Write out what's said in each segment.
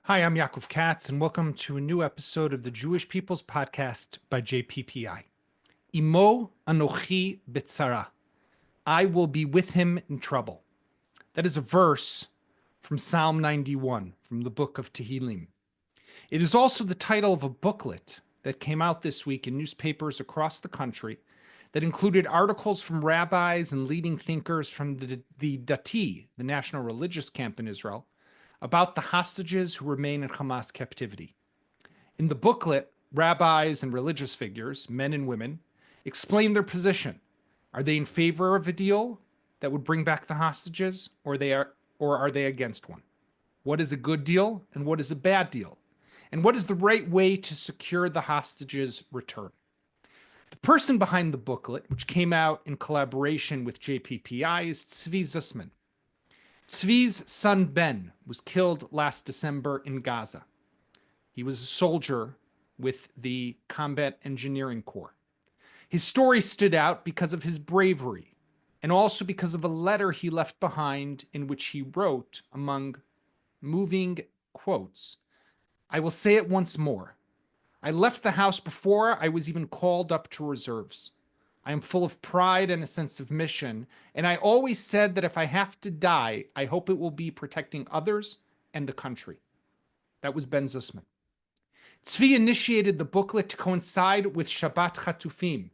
Hi, I'm Yaakov Katz, and welcome to a new episode of the Jewish People's Podcast by JPPI. Imo Anochi B'tzara. I will be with him in trouble. That is a verse from Psalm 91 from the book of Tehillim. It is also the title of a booklet that came out this week in newspapers across the country that included articles from rabbis and leading thinkers from the Dati, the national religious camp in Israel, about the hostages who remain in Hamas captivity. In the booklet, rabbis and religious figures, men and women, explain their position. Are they in favor of a deal that would bring back the hostages, or are they against one? What is a good deal and what is a bad deal? And what is the right way to secure the hostages' return? The person behind the booklet, which came out in collaboration with JPPI, is Tzvi Zussman. Tzvi's son Ben was killed last December in Gaza. He was a soldier with the Combat Engineering Corps. His story stood out because of his bravery and also because of a letter he left behind in which he wrote, among moving quotes, "I will say it once more. I left the house before I was even called up to reserves. I am full of pride and a sense of mission, and I always said that if I have to die, I hope it will be protecting others and the country." That was Ben Zussman. Tzvi initiated the booklet to coincide with Shabbat Chatufim,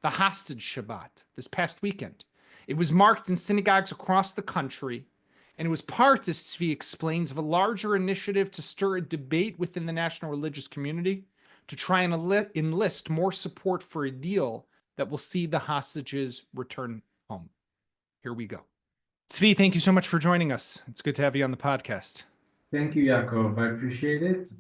the hostage Shabbat, this past weekend. It was marked in synagogues across the country, and it was part, as Tzvi explains, of a larger initiative to stir a debate within the national religious community to try and enlist more support for a deal that will see the hostages return home. Here we go. Tzvi, thank you so much for joining us. It's good to have you on the podcast. Thank you, Yaakov. I appreciate it.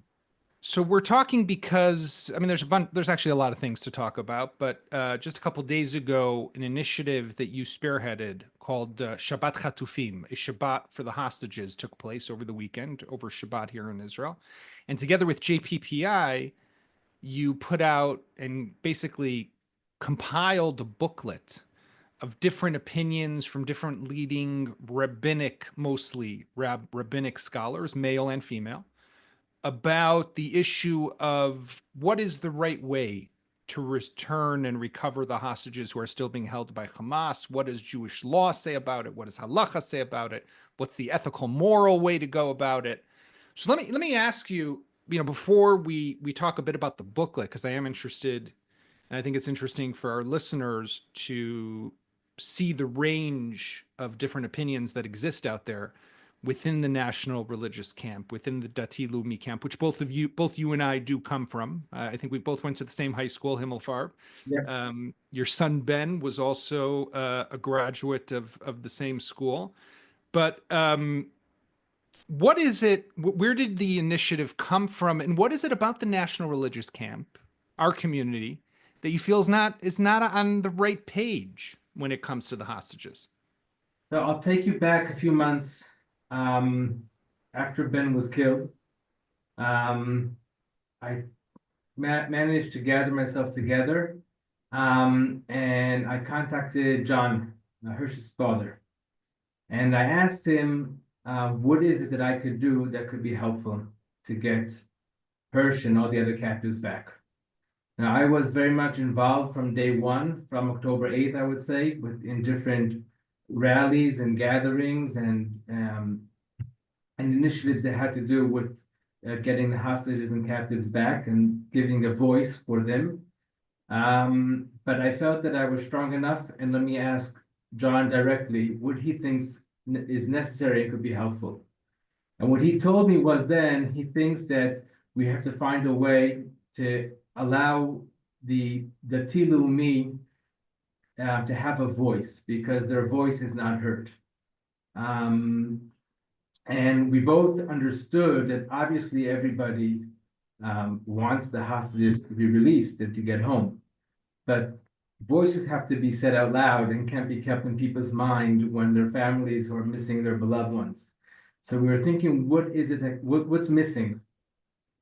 So we're talking because, there's actually a lot of things to talk about, but just a couple days ago, an initiative that you spearheaded called Shabbat Chatufim, a Shabbat for the hostages, took place over the weekend, over Shabbat here in Israel. And together with JPPI, you put out and basically compiled a booklet of different opinions from different leading rabbinic, mostly rabbinic scholars, male and female, about the issue of what is the right way to return and recover the hostages who are still being held by Hamas. What does Jewish law say about it? What does halacha say about it? What's the ethical, moral way to go about it? So let me ask you, before we talk a bit about the booklet, because I am interested, and I think it's interesting for our listeners to see the range of different opinions that exist out there within the national religious camp, within the Dati Leumi camp, which both you and I do come from. I think we both went to the same high school, Himmelfarb. Yeah. Your son Ben was also a graduate of the same school. But what is it? Where did the initiative come from, and what is it about the national religious camp, our community, that you feel is not on the right page when it comes to the hostages? So I'll take you back a few months after Ben was killed. I managed to gather myself together, and I contacted John, Hirsch's father, and I asked him, what is it that I could do that could be helpful to get Hirsch and all the other captives back? Now, I was very much involved from day one, from October 8th, I would say, in different rallies and gatherings and initiatives that had to do with getting the hostages and captives back and giving a voice for them. But I felt that I was strong enough, and let me ask John directly what he thinks is necessary and could be helpful. And what he told me was then he thinks that we have to find a way to allow the Dati Leumi to have a voice, because their voice is not heard. And we both understood that obviously everybody wants the hostages to be released and to get home. But voices have to be said out loud and can't be kept in people's mind when their families are missing their beloved ones. So we were thinking, what is it that, what's missing?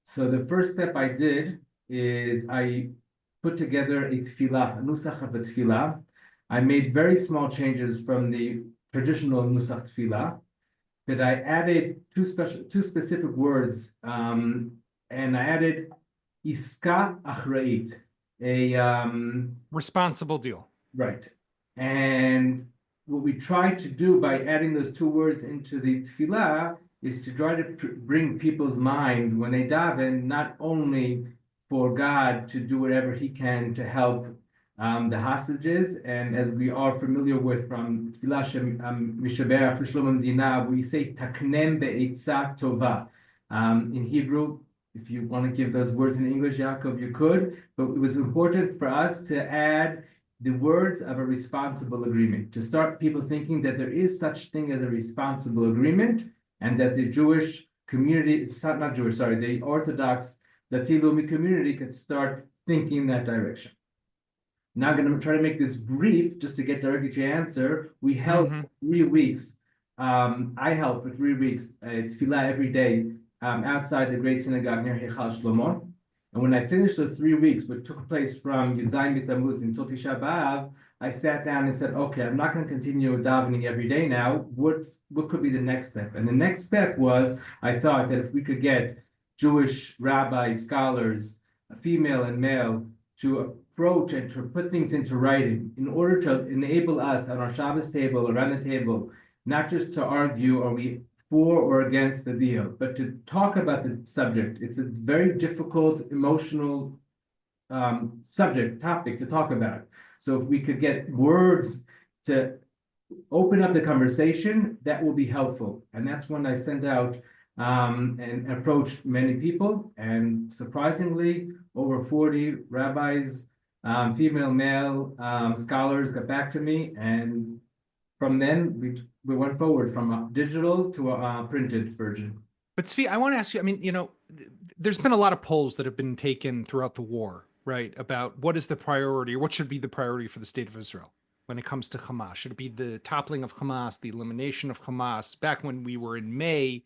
So the first step I did is I put together a tefillah, a nusach of a tefillah. I made very small changes from the traditional nusach tefillah. but I added two specific words, and I added iska achreit, Responsible deal. right. And what we try to do by adding those two words into the tefillah is to try to bring people's mind when they daven, not only for God to do whatever He can to help the hostages, and as we are familiar with from Tefillah Mishaberach L'Shlom Hamdina, we say Taknem be'etzah tova. In Hebrew, if you want to give those words in English, Yaakov, you could, but it was important for us to add the words of a responsible agreement, to start people thinking that there is such thing as a responsible agreement, and that the Jewish community, it's not Jewish, sorry, the Orthodox Dati Leumi community could start thinking in that direction. Now I'm going to try to make this brief, just to get directly to your answer. We held 3 weeks. I held for 3 weeks tefillah every day outside the great synagogue near Heichal Shlomo. And when I finished those 3 weeks, which took place from Yuzayin B'Tammuz until Tisha B'Av, I sat down and said, okay, I'm not going to continue davening every day now. What could be the next step? And the next step was, I thought that if we could get Jewish rabbis, scholars, female and male, to approach and to put things into writing in order to enable us on our Shabbos table, around the table, not just to argue, are we for or against the deal, but to talk about the subject. It's a very difficult, emotional topic to talk about. So if we could get words to open up the conversation, that will be helpful. And that's when I sent out and approached many people. And surprisingly, over 40 rabbis, female, male, scholars got back to me. And from then, we went forward from a digital to a printed version. But Tzvi, I want to ask you, I mean, there's been a lot of polls that have been taken throughout the war, right? About what is the priority, or what should be the priority for the state of Israel when it comes to Hamas. Should it be the toppling of Hamas, the elimination of Hamas? Back when we were in May,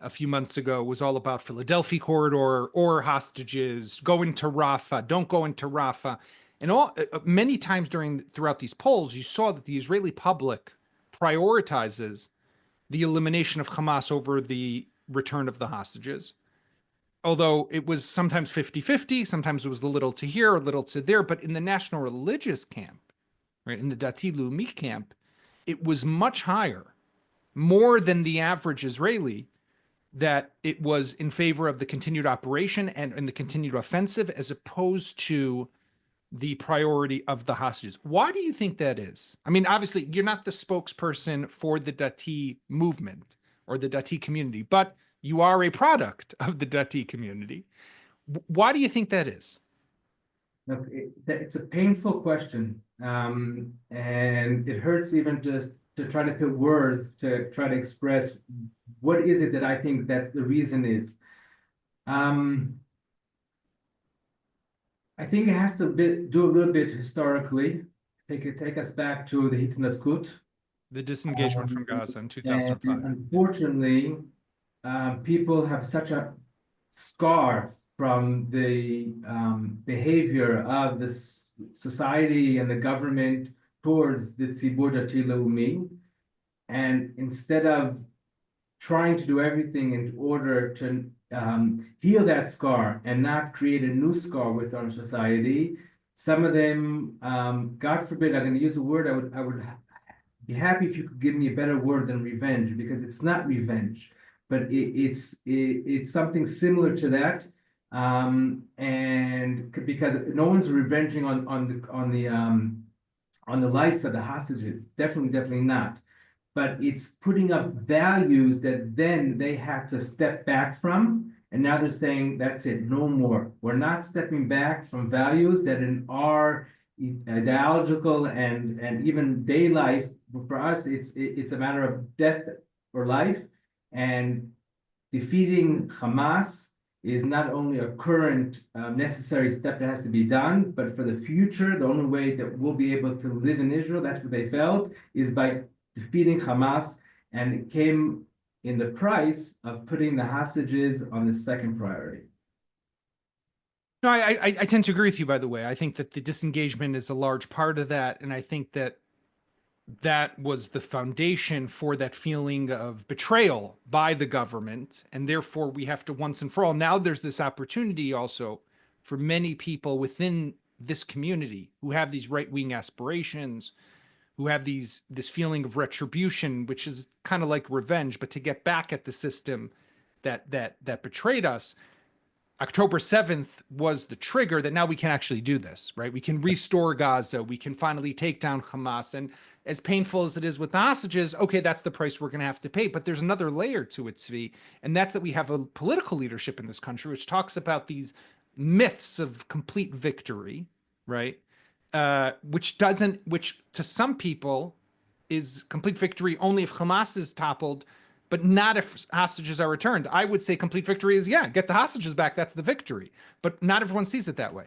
a few months ago, was all about Philadelphia corridor or hostages, go into Rafah, don't go into Rafah. And many times throughout these polls, you saw that the Israeli public prioritizes the elimination of Hamas over the return of the hostages. Although it was sometimes 50-50, sometimes it was a little to here, a little to there. But in the national religious camp, right, in the Dati Leumi camp, it was much higher, more than the average Israeli, that it was in favor of the continued operation and the continued offensive, as opposed to the priority of the hostages. Why do you think that is? I mean, obviously, you're not the spokesperson for the Dati movement or the Dati community, but you are a product of the Dati community. Why do you think that is? Look, it's a painful question, and it hurts even just to try to put words to try to express what is it that I think that the reason is. I think it has to do a little bit historically. Take us back to the Hitnatkut, the disengagement from Gaza in 2005. And unfortunately, people have such a scar from the behavior of this society and the government towards the Tzibur Dati Leumi. And instead of trying to do everything in order to heal that scar and not create a new scar with our society, some of them, God forbid, I'm going to use a word, I would be happy if you could give me a better word than revenge, because it's not revenge, but it's something similar to that. And because no one's revenging on the lives of the hostages, definitely not. But it's putting up values that then they had to step back from, and now they're saying that's it, no more. We're not stepping back from values that in our ideological and even day life, for us, it's a matter of death or life, and defeating Hamas is not only a current necessary step that has to be done, but for the future, the only way that we'll be able to live in Israel, that's what they felt, is by defeating Hamas, and it came in the price of putting the hostages on the second priority. No, I tend to agree with you, by the way. I think that the disengagement is a large part of that, and I think that that was the foundation for that feeling of betrayal by the government. And therefore, we have to once and for all. Now, there's this opportunity also for many people within this community who have these right wing aspirations, who have this feeling of retribution, which is kind of like revenge, but to get back at the system that betrayed us. October 7th was the trigger that now we can actually do this, right? We can restore Gaza. We can finally take down Hamas. And as painful as it is with the hostages, okay, that's the price we're going to have to pay. But there's another layer to it, Tzvi, and that's that we have a political leadership in this country which talks about these myths of complete victory, right? Which to some people is complete victory only if Hamas is toppled, but not if hostages are returned. I would say complete victory is, yeah, get the hostages back. That's the victory. But not everyone sees it that way.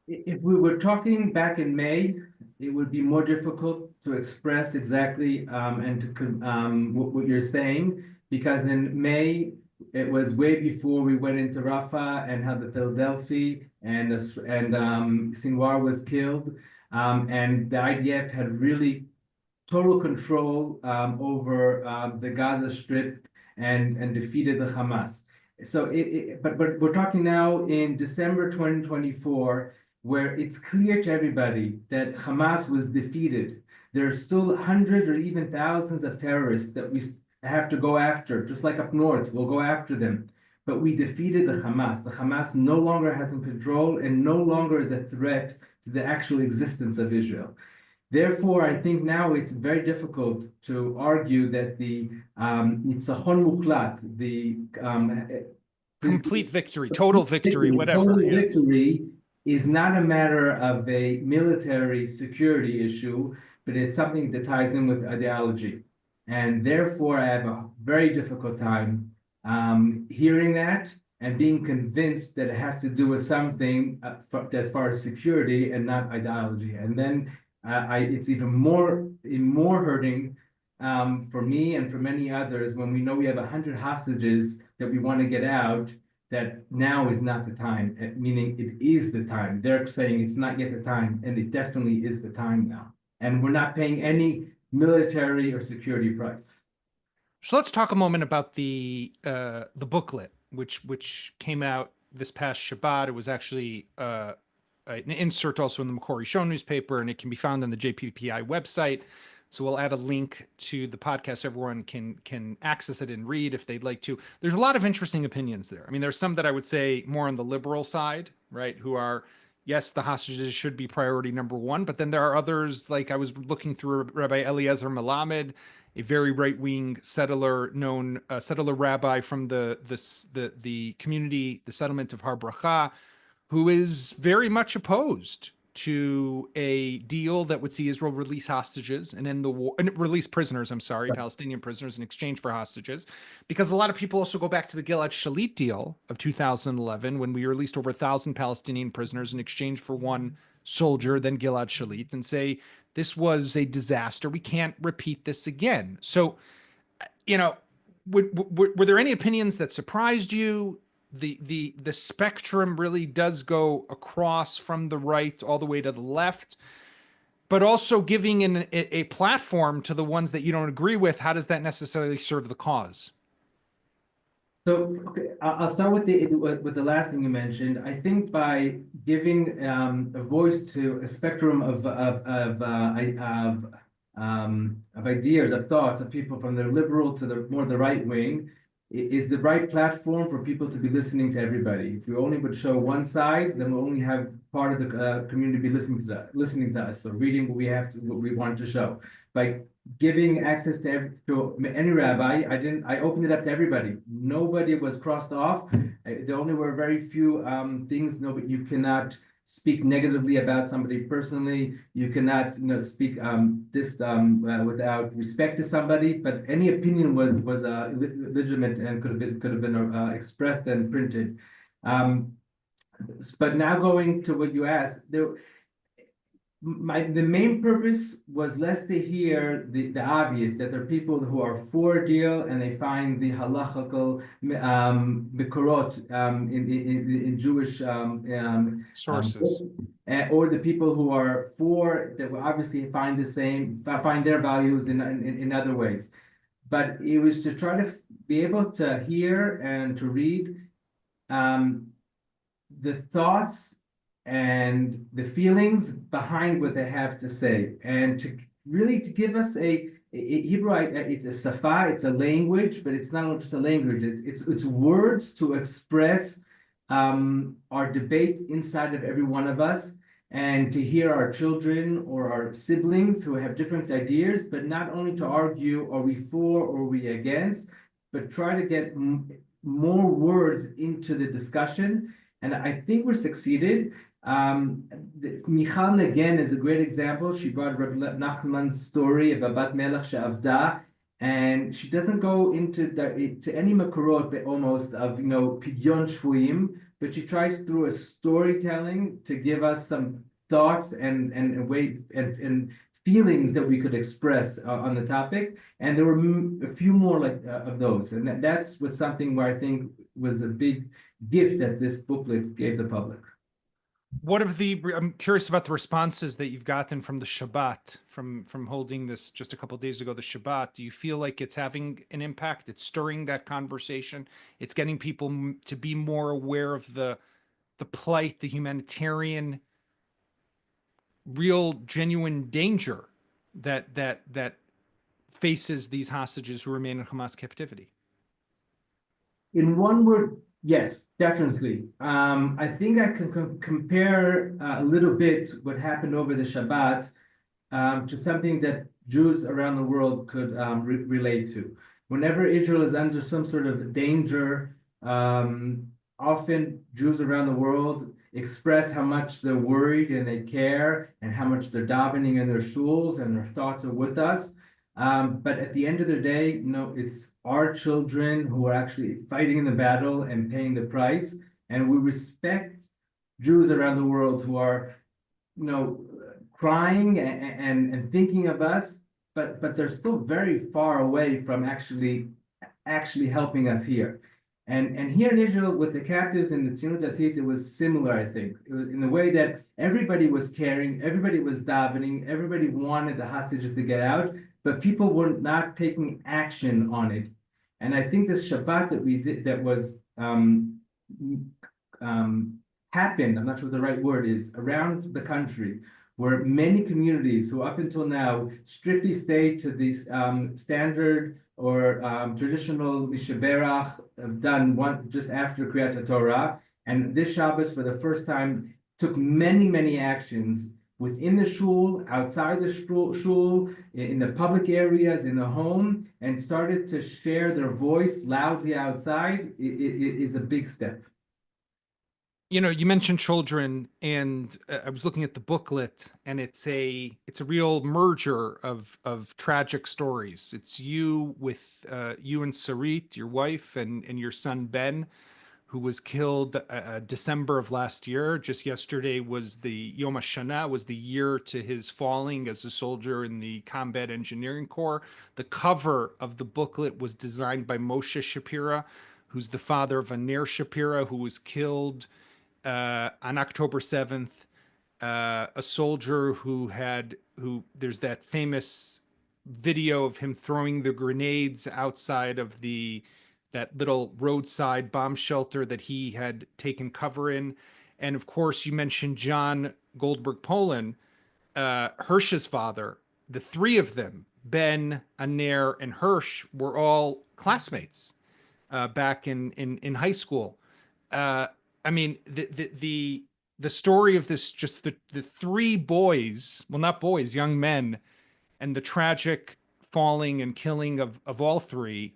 If we were talking back in May, it would be more difficult to express exactly and to what you're saying, because in May, it was way before we went into Rafah and had the Philadelphia and Sinwar was killed. And the IDF had really total control over the Gaza Strip and defeated the Hamas. So, but we're talking now in December 2024, where it's clear to everybody that Hamas was defeated. There are still hundreds or even thousands of terrorists that we have to go after, just like up north, we'll go after them. But we defeated the Hamas. The Hamas no longer has in control and no longer is a threat to the actual existence of Israel. Therefore, I think now it's very difficult to argue that the nitzachon muchlat, the complete victory, total victory, whatever. Total victory is not a matter of a military security issue, but it's something that ties in with ideology. And therefore, I have a very difficult time hearing that and being convinced that it has to do with something as far as security and not ideology. And then it's even more hurting for me and for many others when we know we have 100 hostages that we want to get out, that now is not the time, meaning it is the time. They're saying it's not yet the time, and it definitely is the time now. And we're not paying any military or security price. So let's talk a moment about the booklet, which came out this past Shabbat. It was actually an insert also in the Makori Show newspaper, and it can be found on the JPPI website. So we'll add a link to the podcast. Everyone can access it and read if they'd like to. There's a lot of interesting opinions there. I mean, there's some that I would say more on the liberal side, right? Who are, yes, the hostages should be priority number one, but then there are others, like I was looking through Rabbi Eliezer Melamed, a very right-wing settler rabbi from the community, the settlement of Har Bracha, who is very much opposed to a deal that would see Israel release hostages and end the war, and release prisoners, Palestinian prisoners in exchange for hostages. Because a lot of people also go back to the Gilad Shalit deal of 2011, when we released over 1,000 Palestinian prisoners in exchange for one soldier, then Gilad Shalit, and say, this was a disaster. We can't repeat this again. So, were there any opinions that surprised you? The spectrum really does go across from the right all the way to the left, but also giving a platform to the ones that you don't agree with. How does that necessarily serve the cause? So, okay, I'll start with the last thing you mentioned. I think by giving a voice to a spectrum of ideas, of thoughts, of people from the liberal to the more the right wing, is the right platform for people to be listening to everybody. If we only would show one side, then we'll only have part of the community be listening to us, so reading what we want to show. By giving access to any rabbi, I opened it up to everybody. Nobody was crossed off. There only were very few things. Nobody, you cannot speak negatively about somebody personally. You cannot, speak without respect to somebody. But any opinion was legitimate and could have been expressed and printed. But now going to what you asked, the main purpose was less to hear the obvious, that there are people who are for a deal and they find the halachical mikorot in Jewish books, Sources. or the people who are for that will obviously find the same, find their values in other ways. But it was to try to be able to hear and to read um, the thoughts and the feelings behind what they have to say, and to really to give us a Hebrew. It's a safa, it's a language, but it's not just a language. It's words to express our debate inside of every one of us, and to hear our children or our siblings who have different ideas, but not only to argue, are we for or are we against, but try to get more words into the discussion. And I think we're succeeded. Michal again is a great example. She brought Rabbi Nachman's story of Abat Melech She'avda, and she doesn't go into to any makorot almost of pidyon shvuim, but she tries through a storytelling to give us some thoughts and way and feelings that we could express on the topic. And there were a few more like of those, and that's what something where I think was a big gift that this booklet gave the public. I'm curious about the responses that you've gotten from the Shabbat, from holding this just a couple of days ago, the Shabbat. Do you feel like it's having an impact? It's stirring that conversation. It's getting people to be more aware of the plight, the humanitarian, real, genuine danger that faces these hostages who remain in Hamas captivity. In one word, yes, definitely. I think I can compare a little bit what happened over the Shabbat to something that Jews around the world could relate to. Whenever Israel is under some sort of danger, often Jews around the world express how much they're worried and they care, and how much they're davening in their shuls, and their thoughts are with us. But at the end of the day, it's our children who are actually fighting in the battle and paying the price. And we respect Jews around the world who are, crying and thinking of us, but they're still very far away from actually helping us here. And here in Israel, with the captives in the Tzionut Datit, it was similar, I think. It was in the way that everybody was caring, everybody was davening, everybody wanted the hostages to get out, but people were not taking action on it. And I think this Shabbat that we did, that was happened, I'm not sure what the right word is, around the country, where many communities who up until now strictly stay to these standard or traditional mishaberach done one just after Kriyat Torah, and this Shabbos for the first time took many actions within the shul, outside the shul, in the public areas, in the home, and started to share their voice loudly outside. It is a big step. You mentioned children, and I was looking at the booklet, and it's a real merger of tragic stories. It's you you and Sarit, your wife, and your son Ben, who was killed December of last year. Just yesterday was the Yom HaShana, was the year to his falling as a soldier in the Combat Engineering Corps. The cover of the booklet was designed by Moshe Shapira, who's the father of Aner Shapira, who was killed on October 7th, a soldier who there's that famous video of him throwing the grenades outside of that little roadside bomb shelter that he had taken cover in. And of course, you mentioned John Goldberg Polin, Hirsch's father. The three of them, Ben, Aner, and Hirsch, were all classmates back in high school. I mean, the story of this, just the three boys, well, not boys, young men, and the tragic falling and killing of all three,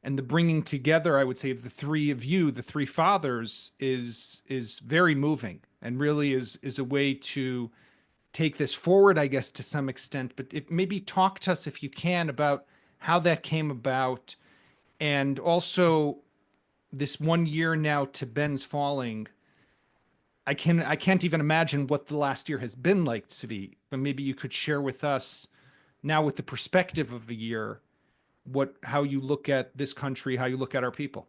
and the bringing together, I would say, of the three of you, the three fathers, is very moving, and really is a way to take this forward, I guess, to some extent. But maybe talk to us, if you can, about how that came about, and also this 1 year now to Ben's falling. I can't even imagine what the last year has been like, Tzvi, but maybe you could share with us now with the perspective of a year, how you look at this country, how you look at our people.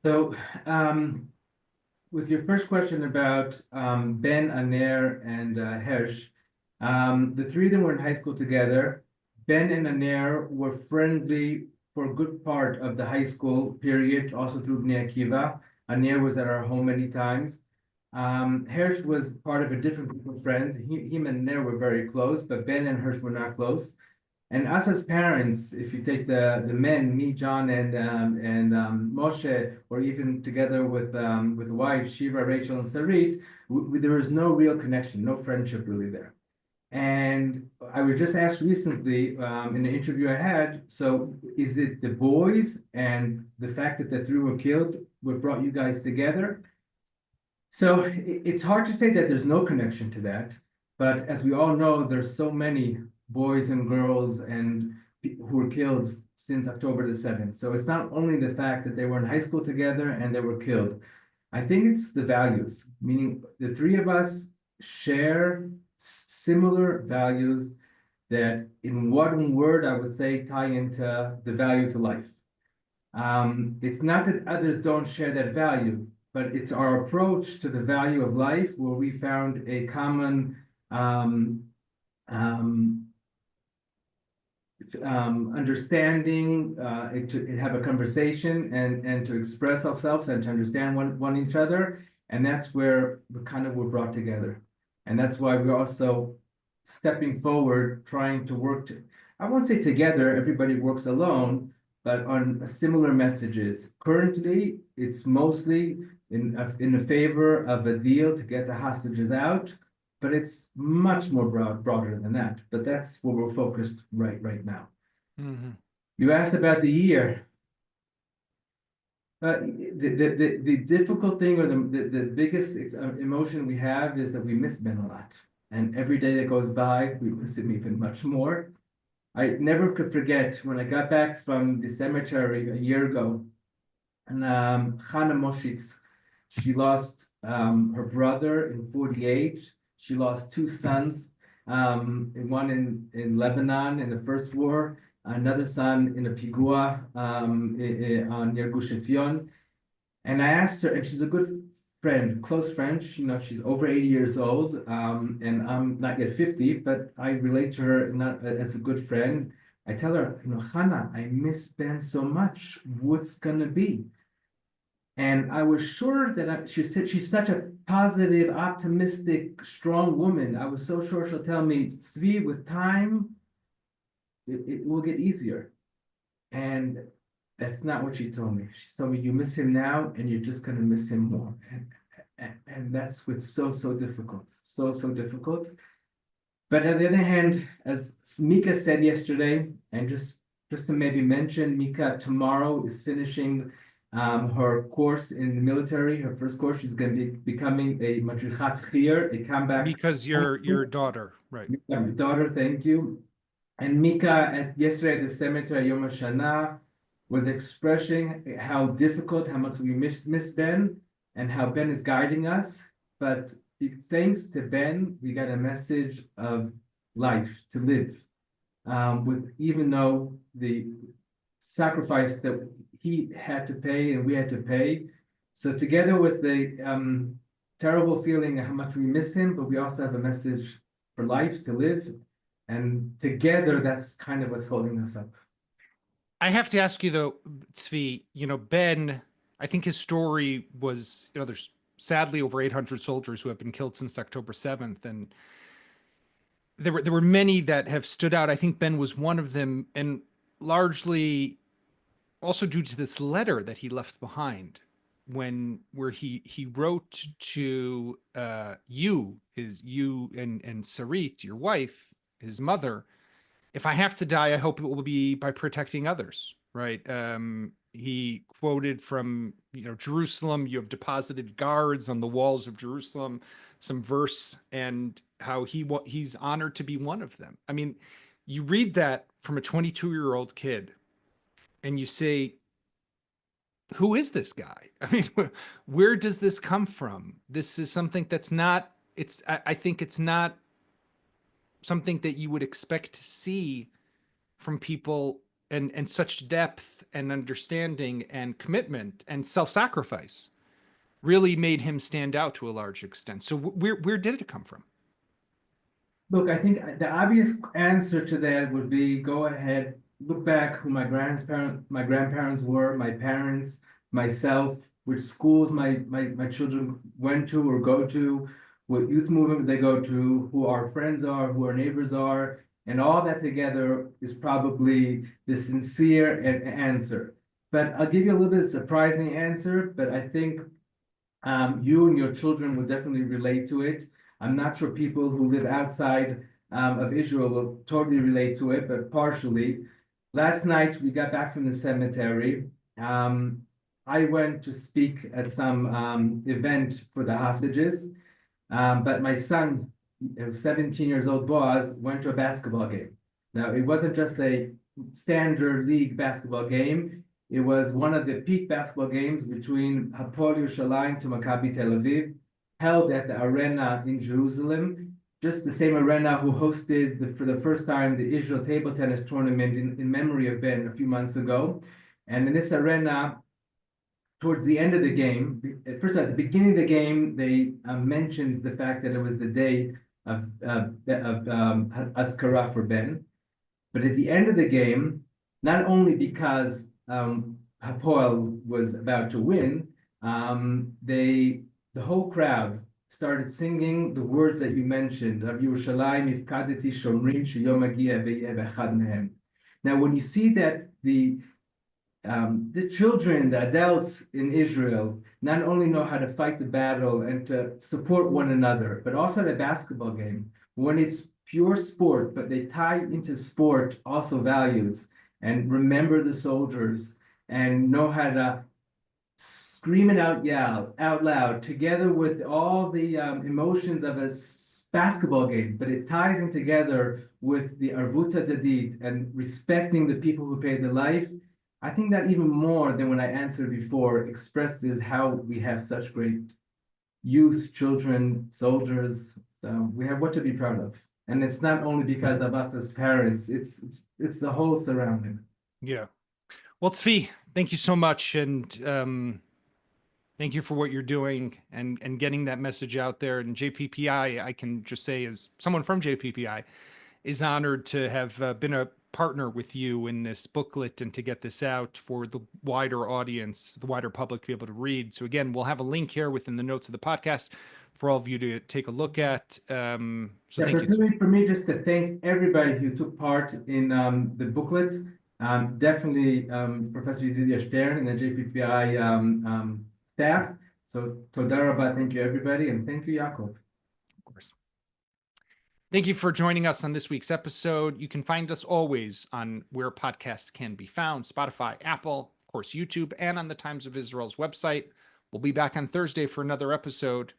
So, with your first question about Ben, Aner, and Hersh, the three of them were in high school together. Ben and Aner were friendly for a good part of the high school period, also through Bnei Akiva. Aner was at our home many times. Hersh was part of a different group of friends. Him and Aner were very close, but Ben and Hersh were not close. And us as parents, if you take the men, me, John, and Moshe, or even together with the wives, Shiva, Rachel, and Sarit, there was no real connection, no friendship really there. And I was just asked recently in the interview I had, so is it the boys and the fact that the three were killed what brought you guys together? So it's hard to say that there's no connection to that, but as we all know, there's so many boys and girls and who were killed since October the 7th. So it's not only the fact that they were in high school together and they were killed. I think it's the values, meaning the three of us share similar values that in one word I would say tie into the value to life. It's not that others don't share that value, but it's our approach to the value of life where we found a common understanding, to have a conversation and to express ourselves and to understand one each other. And that's where we kind of were brought together. And that's why we're also stepping forward, trying to work I won't say together, everybody works alone, but on similar messages. Currently, it's mostly in the favor of a deal to get the hostages out, but it's much more broader than that. But that's where we're focused right now. Mm-hmm. You asked about the year. The difficult thing or the biggest emotion we have is that we miss Ben a lot. And every day that goes by, we miss him even much more. I never could forget when I got back from the cemetery a year ago, and Chana Moshitz, she lost her brother in 48. She lost two sons, one in Lebanon in the first war, another son in a pigua near Gush Etzion. And I asked her, and she's a good friend, close friend. She's over 80 years old, and I'm not yet 50, but I relate to her not as a good friend. I tell her, Hannah, I miss Ben so much. What's gonna be? And I was sure that she said she's such a positive, optimistic, strong woman. I was so sure she'll tell me, Tzvi, with time, it will get easier. And that's not what she told me. She told me, you miss him now, and you're just going to miss him more. And that's what's so difficult. So difficult. But on the other hand, as Mika said yesterday, and just to maybe mention, Mika tomorrow is finishing her course in the military, her first course. She's going to be becoming a madrichat chir, a comeback. Because your daughter, right? Yeah, my daughter, thank you. And Mika, yesterday at the cemetery, Yom HaShanah, was expressing how difficult, how much we miss Ben, and how Ben is guiding us. But thanks to Ben, we got a message of life to live. With even though the sacrifice that he had to pay and we had to pay. So together with the terrible feeling of how much we miss him, but we also have a message for life to live. And together, that's kind of what's holding us up. I have to ask you though, Tzvi, Ben, I think his story was, there's sadly over 800 soldiers who have been killed since October 7th. And there were many that have stood out. I think Ben was one of them, and largely also due to this letter that he left behind where he wrote to you and Sarit, your wife, his mother, if I have to die, I hope it will be by protecting others, right? He quoted from, Jerusalem, you have deposited guards on the walls of Jerusalem, some verse, and how he's honored to be one of them. I mean, you read that from a 22-year-old kid and you say, who is this guy? I mean, where does this come from? This is something that's not, I think it's not something that you would expect to see from people and such depth and understanding and commitment and self-sacrifice really made him stand out to a large extent. So where did it come from? Look, I think the obvious answer to that would be go ahead, look back who my grandparents were, my parents, myself, which schools my children went to or go to, what youth movement they go to, who our friends are, who our neighbors are, and all that together is probably the sincere answer. But I'll give you a little bit of surprising answer, but I think you and your children will definitely relate to it. I'm not sure people who live outside of Israel will totally relate to it, but partially. Last night, we got back from the cemetery. I went to speak at some event for the hostages, but my son, 17 years old, Boaz, went to a basketball game. Now, it wasn't just a standard league basketball game. It was one of the peak basketball games between Hapoel Yerushalayim to Maccabi Tel Aviv, held at the arena in Jerusalem, just the same arena who hosted for the first time the Israel table tennis tournament in memory of Ben a few months ago. And in this arena, towards the end of the game, first at the beginning of the game, they mentioned the fact that it was the day of Azkara for Ben. But at the end of the game, not only because Hapoel was about to win, the whole crowd started singing the words that you mentioned of Yerushalayim Ifkadeti Shomrim Sheyom Hagia V'yeh Echad Mehem. Now, when you see that the children, the adults in Israel, not only know how to fight the battle and to support one another, but also at a basketball game, when it's pure sport, but they tie into sport also values and remember the soldiers and know how to scream it out loud, together with all the emotions of a basketball game, but it ties in together with the arvut hadadit and respecting the people who paid their life. I think that even more than when I answered before expresses how we have such great youth, children, soldiers. So we have what to be proud of. And it's not only because of us as parents, it's the whole surrounding. Yeah. Well, Tzvi, thank you so much. And thank you for what you're doing and getting that message out there. And JPPI, I can just say, as someone from JPPI, is honored to have been a partner with you in this booklet and to get this out for the wider audience, the wider public to be able to read. So again, we'll have a link here within the notes of the podcast for all of you to take a look at. So thank you. For me, just to thank everybody who took part in the booklet. Definitely Professor Yedidia Stern and the JPPI staff. So toda rabba, thank you everybody, and thank you, Yaakov. Of course. Thank you for joining us on this week's episode. You can find us always on where podcasts can be found: Spotify, Apple, of course, YouTube, and on the Times of Israel's website. We'll be back on Thursday for another episode.